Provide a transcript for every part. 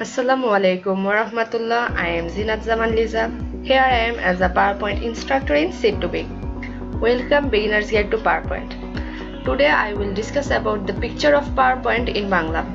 Assalamu alaikum wa rahmatullah. I am Zinat Zaman Liza. Here I am as a PowerPoint instructor in Sit2Be. Welcome beginners guide to PowerPoint. Today I will discuss about the picture of PowerPoint in Bangla.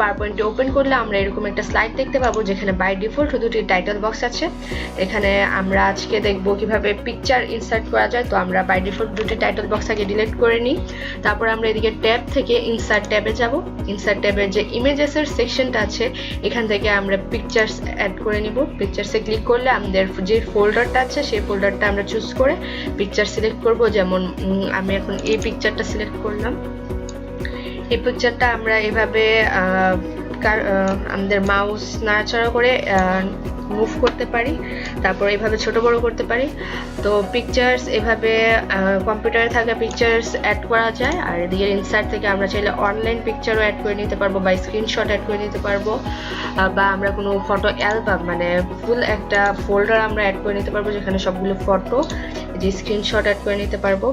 PowerPoint open করলে আমরা এরকম একটা slide দেখতে পাবো যেখানে by default দুটি title box আছে। এখানে আমরা আজকে দেখব কিভাবে পিকচার ইনসার্ট করা যায়। তো আমরা বাই ডিফল্ট দুটি টাইটেল বক্স আগে ডিলিট করে নিই। তারপর আমরা এদিকে ট্যাব থেকে ইনসার্ট ট্যাবে যাব। ইনসার্ট ট্যাবের যে ইমেজেসের সেকশনটা আছে এখান থেকে আমরা পিকচার্স অ্যাড করে নিব। পিকচার্সে ক্লিক করলে আমাদের যে ফোল্ডারটা আছে সেই ফোল্ডারটা আমরা চুজ করে পিকচার সিলেক্ট করব। যেমন আমি এখন এই পিকচারটা সিলেক্ট করলাম। এই পিকচারটা আমরা এভাবে আমাদের মাউস নাড়াচাড়া করে মুভ করতে পারি, তারপর এভাবে ছোট বড় করতে পারি। তো পিকচার্স এভাবে কম্পিউটারে থাকা পিকচার্স অ্যাড করা যায়। আর এদিকে ইনসার্ট থেকে আমরা চাইলে অনলাইন পিকচারও অ্যাড করে নিতে পারবো বা স্ক্রিনশট অ্যাড করে নিতে পারবো, বা আমরা কোনো ফটো অ্যালবাম মানে ফুল একটা ফোল্ডার আমরা অ্যাড করে নিতে পারবো যেখানে সবগুলো ফটো যে স্ক্রিনশট অ্যাড করে নিতে পারবো।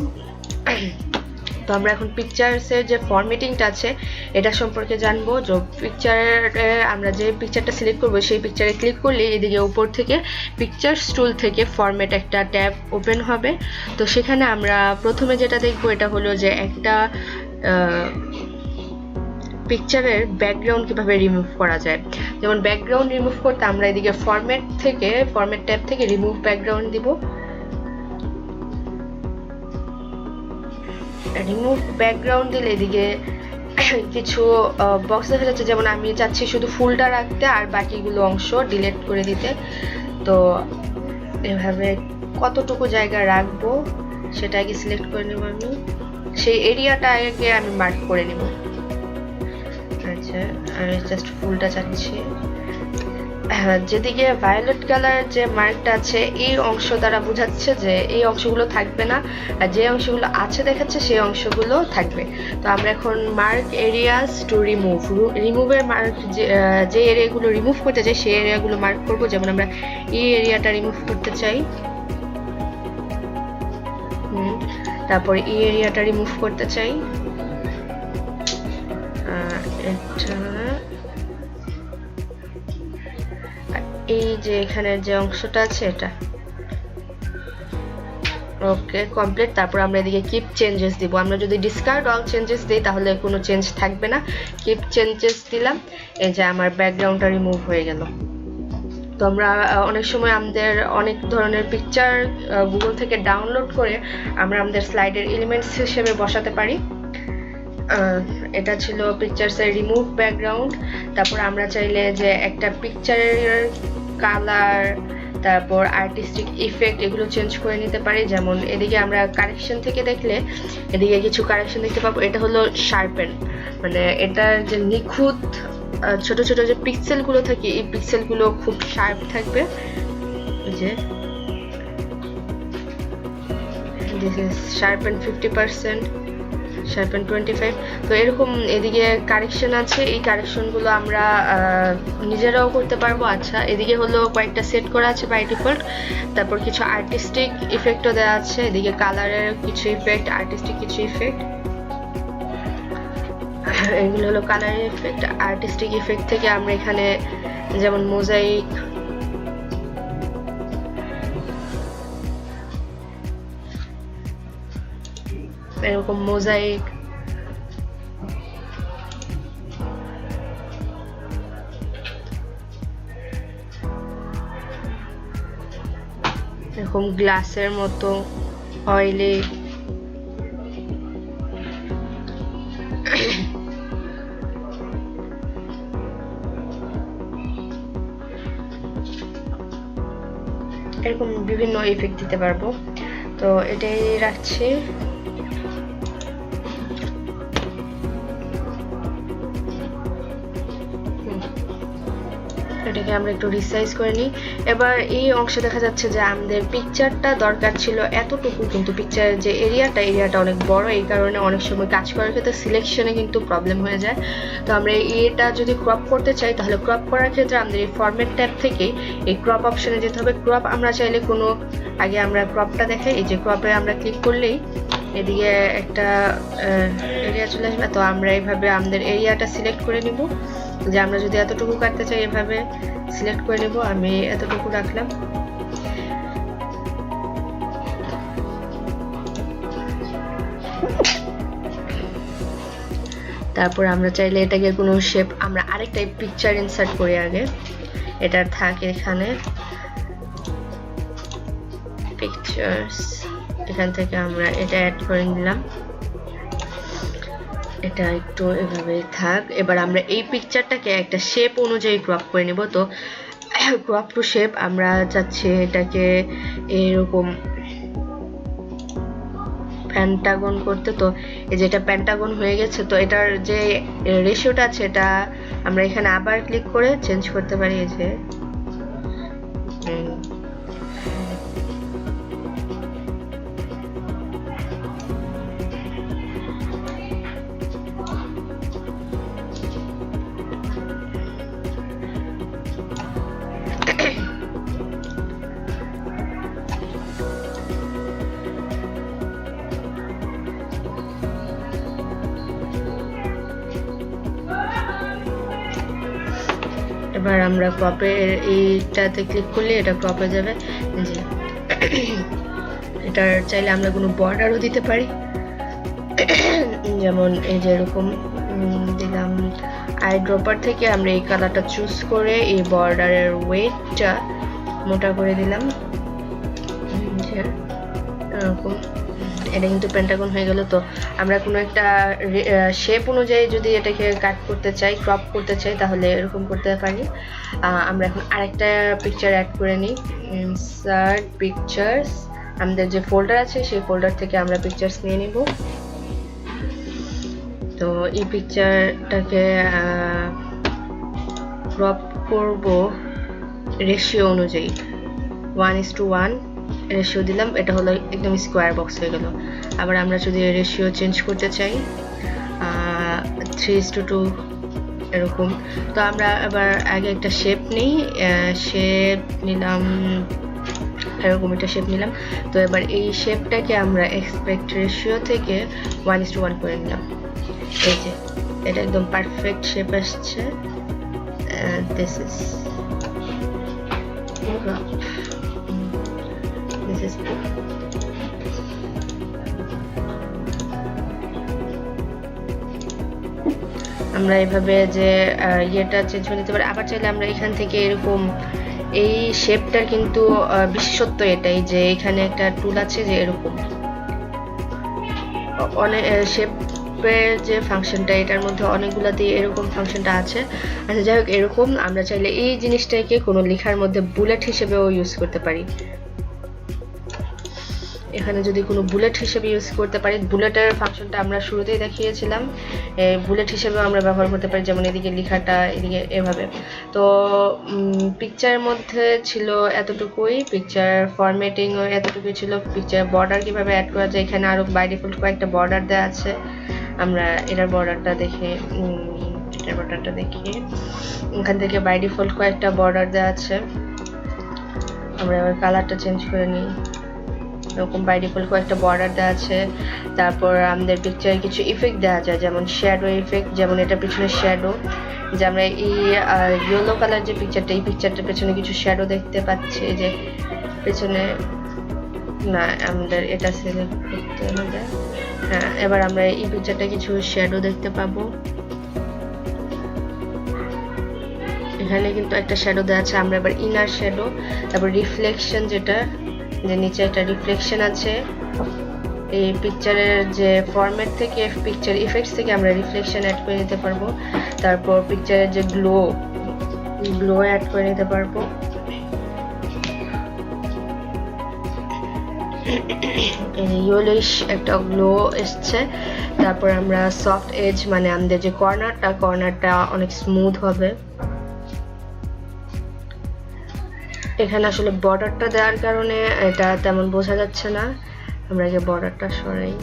তো আমরা এখন পিকচার্সের যে ফরম্যাটিংটা আছে এটা সম্পর্কে জানবো। যে পিকচারে আমরা যে পিকচারটা সিলেক্ট করবো সেই পিকচারে ক্লিক করলে এদিকে উপর থেকে পিকচার্স টুল থেকে ফরম্যাট একটা ট্যাব ওপেন হবে। তো সেখানে আমরা প্রথমে যেটা দেখবো এটা হলো যে একটা পিকচারের ব্যাকগ্রাউন্ড কিভাবে রিমুভ করা যায়। যেমন ব্যাকগ্রাউন্ড রিমুভ করতে আমরা এদিকে ফরম্যাট ট্যাব থেকে রিমুভ ব্যাকগ্রাউন্ড দিব। রিমুভ ব্যাকগ্রাউন্ড দিলে এদিকে কিছু বক্স দেখা যাচ্ছে। যেমন আমি চাচ্ছি শুধু ফুলটা রাখতে আর বাকিগুলো অংশ ডিলিট করে দিতে। তো এভাবে কতটুকু জায়গা রাখবো সেটা আগে সিলেক্ট করে নেব। আমি সেই এরিয়াটা আগে আমি মার্ক করে নেব। আচ্ছা, আমি জাস্ট ফুলটা চাচ্ছি। যেদিকে ভায়োলেট কালার যে মার্কটা আছে এই অংশ দ্বারা বোঝাচ্ছে যে এই অংশগুলো থাকবে না, আর যে অংশগুলো আছে দেখাচ্ছে সেই অংশগুলো থাকবে। তো আমরা এখন মার্ক এরিয়াস টু রিমুভের মার্ক যে এরিয়াগুলো রিমুভ করতে চাই সেই এরিয়াগুলো মার্ক করব। যেমন আমরা এই এরিয়াটা রিমুভ করতে চাই, তারপর এই এরিয়াটা রিমুভ করতে চাই, এটা এই যে এখানে যে অংশটা আছে এটা। ওকে, কমপ্লিট। তারপর আমরা এদিকে কিপ চেঞ্জেস দিব। আমরা যদি ডিসকার্ড অল চেঞ্জেস দিই তাহলে কোনো চেঞ্জ থাকবে না। কিপ চেঞ্জেস দিলাম, এই যে আমার ব্যাকগ্রাউন্ডটা রিমুভ হয়ে গেল। তো আমরা অনেক সময় আমাদের অনেক ধরনের পিকচার গুগল থেকে ডাউনলোড করে আমরা আমাদের স্লাইডের এলিমেন্টস হিসেবে বসাতে পারি। এটা ছিল পিকচার্সের রিমুভ ব্যাকগ্রাউন্ড। তারপর আমরা চাইলে যে একটা পিকচারের কালার, তারপর আর্টিস্টিক ইফেক্ট এগুলো চেঞ্জ করে নিতে পারি। যেমন এদিকে আমরা কারেকশন থেকে দেখলে এদিকে কিছু কারেকশন দেখতে পাবো। এটা হলো শার্পেন, মানে এটার যে নিখুঁত ছোট ছোট যে পিক্সেলগুলো থাকে এই পিক্সেলগুলো খুব শার্প থাকবে। যে দিস ইজ শার্পেন 50%, শার্পেন 25। তো এরকম এদিকে কারেকশন আছে, এই কারেকশনগুলো আমরা নিজেরাও করতে পারবো। আচ্ছা, এদিকে হলো কয়েকটা সেট করা আছে বাই ডিফল্ট। তারপর কিছু আর্টিস্টিক ইফেক্টও দেওয়া আছে। এদিকে কালারের কিছু ইফেক্ট, আর্টিস্টিক কিছু ইফেক্ট। এগুলো হলো কালারের ইফেক্ট। আর্টিস্টিক ইফেক্ট থেকে আমরা এখানে যেমন মোজাইক, এরকম মোজাইক, এরকম গ্লাসের মতো অয়েলি, এরকম বিভিন্ন ইফেক্ট দিতে পারবো। তো এটাই রাখছি। এটাকে আমরা একটু রিসাইজ করে নিই। এবার এই অংশে দেখা যাচ্ছে যে আমাদের পিকচারটা দরকার ছিল এতটুকু, কিন্তু পিকচারের যে এরিয়াটা অনেক বড়। এই কারণে অনেক সময় কাজ করার ক্ষেত্রে সিলেকশনে কিন্তু প্রবলেম হয়ে যায়। তো আমরা এটা যদি ক্রপ করতে চাই তাহলে ক্রপ করার ক্ষেত্রে আমাদের এই ফরম্যাট ট্যাব থেকে এই ক্রপ অপশনে যেতে হবে। ক্রপ আমরা চাইলে কোনো আগে আমরা ক্রপটা দেখাই। এই যে ক্রপে আমরা ক্লিক করলেই এদিকে একটা এরিয়া চলে আসবে। তো আমরা এইভাবে আমাদের এরিয়াটা সিলেক্ট করে নিব। যে আমরা যদি এতটুকু কাটতে চাই এভাবে সিলেক্ট করে নেব, আমি এতটুকু রাখলাম। তারপর আমরা চাইলে এটাকে কোনো শেপ, আমরা আরেকটা পিকচার ইনসার্ট করি আগে, এটার থাকে এখানে পিকচার্স, এখান থেকে আমরা এটা অ্যাড করে নিলাম, এটা একটু এভাবেই থাক। এবার আমরা এই পিকচারটাকে একটা শেপ অনুযায়ী ক্রপ করে নেব। তো ক্রপ টু শেপ আমরা চাচ্ছি এটাকে এরকম প্যান্টাগন করতে। তো এই যে এটা প্যান্টাগন হয়ে গেছে। তো এটার যে রেশিওটা আছে এটা আমরা এখানে আবার ক্লিক করে চেঞ্জ করতে পারি। এই যে এবার আমরা ক্রপের এইটাতে ক্লিক করলে এটা ক্রপ হয়ে যাবে। জি, এটার চাইলে আমরা কোনো বর্ডারও দিতে পারি, যেমন এই যে এরকম দিলাম। আই ড্রপার থেকে আমরা এই কালারটা চুজ করে এই বর্ডারের ওয়েটটা মোটা করে দিলাম, এরকম। এটা কিন্তু পেন্টাগন হয়ে গেল। তো আমরা কোনো একটা শেপ অনুযায়ী যদি এটাকে কাট করতে চাই, ক্রপ করতে চাই, তাহলে এরকম করতে পারি। আমরা এখন আরেকটা পিকচার অ্যাড করে নিই, ইনসার্ট পিকচার্স, আমাদের যে ফোল্ডার আছে সেই ফোল্ডার থেকে আমরা পিকচার্স নিয়ে নিব। তো এই পিকচারটাকে ক্রপ করব রেশিও অনুযায়ী, 1:1 রেশিও দিলাম, এটা হলো একদম স্কোয়ার বক্স হয়ে গেল। আবার আমরা যদি রেশিও চেঞ্জ করতে চাই 3:2 এরকম। তো আমরা আবার আগে একটা শেপ নিই, শেপ নিলাম এরকম, একটা শেপ নিলাম। তো এবার এই শেপটাকে আমরা এক্সপেক্ট রেশিও থেকে 1:1 করে নিলাম। এই যে এটা একদম পারফেক্ট শেপ আসছে। দিস ইজ আমরা এইভাবে যে ইয়েটা চেঞ্জ করে নিতে পারি। আবার চাইলে আমরা এখান থেকে এরকম, এই শেপটার কিন্তু বিশেষত্ব এটাই যে এখানে একটা টুল আছে যে এরকম অনেক শেপের যে ফাংশনটা, এটার মধ্যে অনেকগুলা দিয়ে এরকম ফাংশনটা আছে। আচ্ছা যাই হোক, এরকম আমরা চাইলে এই জিনিসটাকে কোনো লেখার মধ্যে বুলেট হিসেবেও ইউজ করতে পারি। এখানে যদি কোনো বুলেট হিসেবে ইউজ করতে পারি, বুলেটের ফাংশনটা আমরা শুরুতেই দেখিয়েছিলাম, বুলেট হিসেবেও আমরা ব্যবহার করতে পারি, যেমন এদিকে লেখাটা এদিকে এভাবে। তো পিকচারের মধ্যে ছিল এতটুকুই, পিকচার ফরম্যাটিংও এতটুকুই ছিল। পিকচার বর্ডার কিভাবে অ্যাড করা যায়, এখানে আরও বাই ডিফল্ট কয়েকটা বর্ডার দেওয়া আছে। আমরা এটার বর্ডারটা দেখে এখান থেকে বাই ডিফল্ট কয়েকটা বর্ডার দেওয়া আছে। আমরা এবার কালারটা চেঞ্জ করে নিই, এরকম বাই ডিফল্ট কয়েকটা বর্ডার দেওয়া আছে। তারপর আমাদের পিকচারে কিছু ইফেক্ট দেওয়া যায়, যেমন শ্যাডো ইফেক্ট, যেমন এটা পিছনে শ্যাডো, যে আমরা এই ইয়েলো কালার যে পিকচারটা, এই পিকচারটার পেছনে কিছু শ্যাডো দেখতে পাচ্ছি, যে পেছনে না, আমাদের এটা সিলেক্ট করতে হবে। হ্যাঁ, এবার আমরা এই পিকচারটা কিছু শ্যাডো দেখতে পাবো। এখানে কিন্তু একটা শ্যাডো দেওয়া আছে। আমরা এবার ইনার শ্যাডো, তারপর রিফ্লেকশন, যেটা যে নিচে একটা রিফ্লেকশন আছে, এই পিকচারের যে ফরম্যাট থেকে পিকচার ইফেক্টস থেকে আমরা রিফ্লেকশন অ্যাড করে নিতে পারবো। তারপর পিকচারের যে গ্লো অ্যাড করে নিতে পারবো। ইয়েলোইশ একটা গ্লো এসছে। তারপর আমরা সফট এজ, মানে আমাদের যে কর্নারটা অনেক স্মুথ হবে। এখানে আসলে বর্ডারটা দেওয়ার কারণে এটা তেমন বোঝা যাচ্ছে না, আমরা যে বর্ডারটা সরাই,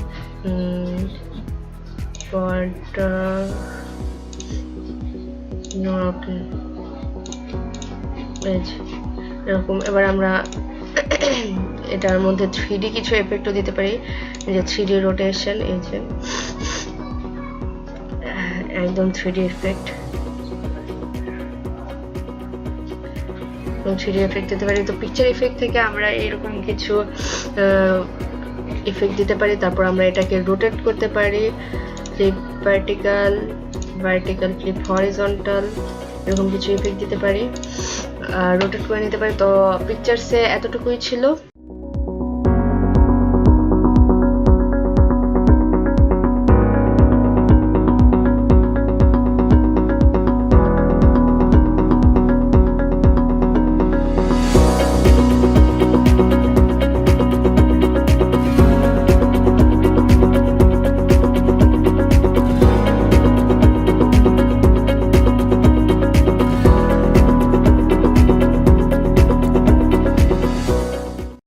বর্ডার এরকম। এবার আমরা এটার মধ্যে 3D কিছু এফেক্টও দিতে পারি, যে 3D রোটেশন, এই যে একদম 3D এফেক্ট। 3D এফেক্ট দিতে পারি। তো পিকচার ইফেক্ট থেকে আমরা এরকম কিছু ইফেক্ট দিতে পারি। তারপর আমরা এটাকে রোটেট করতে পারি, ফ্লিপ ভার্টিক্যাল, ফ্লিপ হরিজন্টাল, এরকম কিছু ইফেক্ট দিতে পারি, রোটেট করে নিতে পারি। তো পিকচার্সে এতটুকুই ছিল।